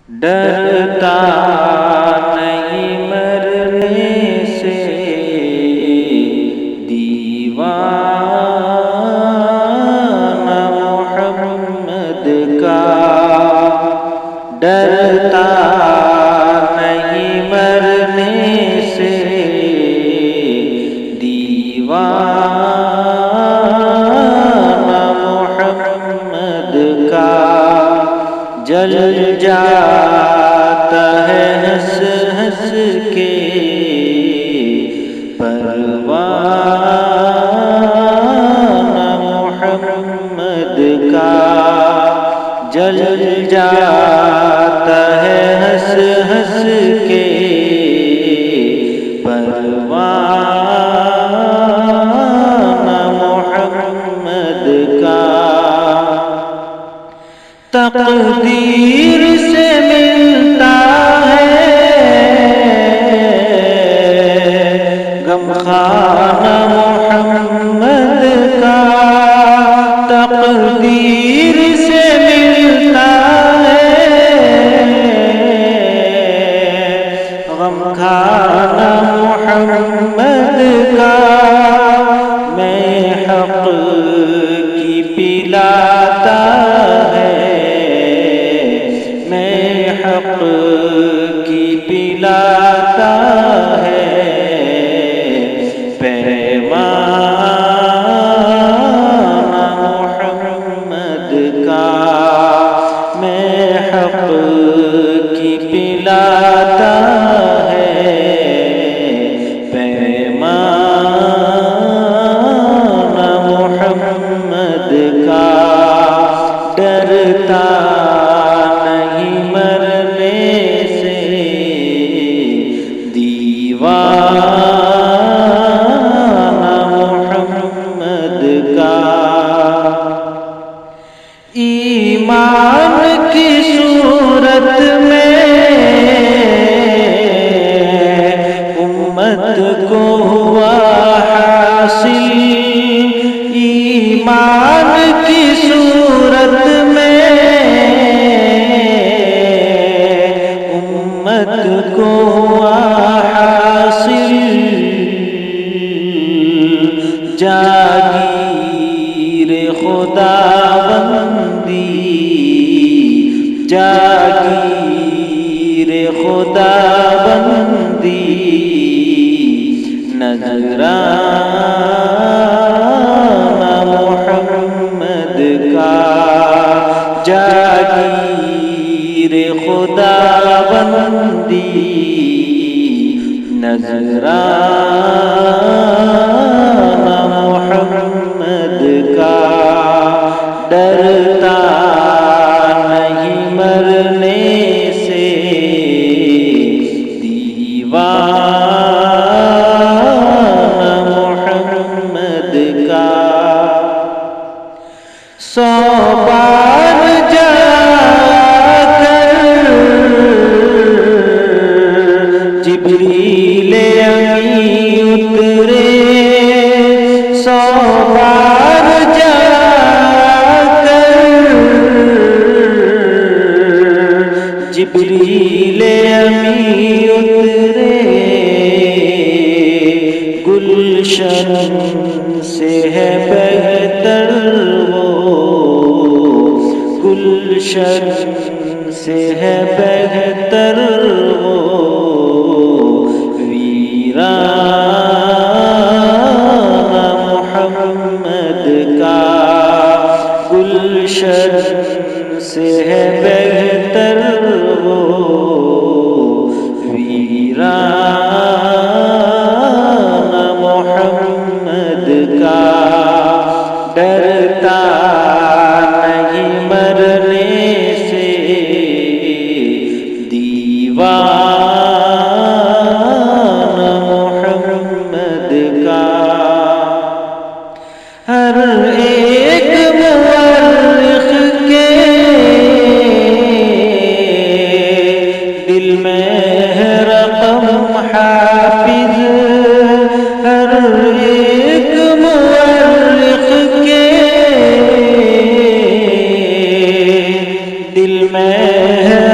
ڈرتا نہیں مرنے سے دیوانہ محمد کا، ڈرتا نہیں مرنے سے دیوانہ محمد کا، جل جاتا ہے ہنس ہنس کے پروانہ محمد کا، جل جاتا ہے ہنس ہنس کے پروانہ محمد کا۔ تقدیر سے ملتا ہے غم خانہ محمد کا، تقدیر سے ملتا ہے غم خانہ محمد کا، میں حق کی پلاتا حق کی پلاتا ہے پیمانہ محمد کا، میں حق کی پلاتا ہے پیمانہ محمد کا، ڈرتا ایمان کی صورت میں امت کو ہوا حاصل، ایمان کی صورت میں امت کو ہوا حاصل، جاگیر خدا جاگیر خدا بندی نذرانہ محمد کا، جاگیر خدا بندی نذرانہ محمد کا، ڈرتا مرنے سے دیوانہ محمد کا، 100 بار جا کر جبریل امین اترے، 100 بار جا جبریل امین اترے، گلشن سے ہے بہتر وہ، گلشن سے ہے بہتر وہ ویرانہ محمد کا، گلشن سے ہے بہتر وہ ویرانہ محمد کا، ڈرتا نہیں مرنے سے دیوانہ محمد کا، ہر ایک مورخ کے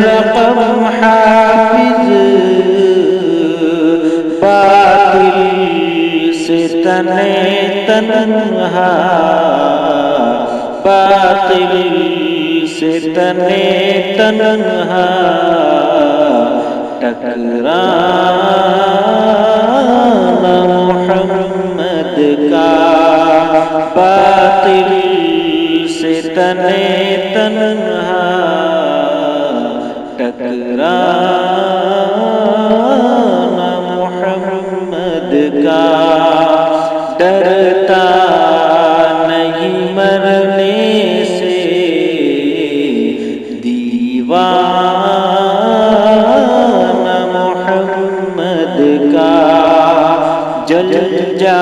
رقم حافظ باطل سے تنہا، باطل سے تنہا ٹکرانا محمد کا، باطل سے تنہا ٹکرانا محمد کا، ڈرتا نہیں مرنے سے دیوانہ محمد کا، جل جا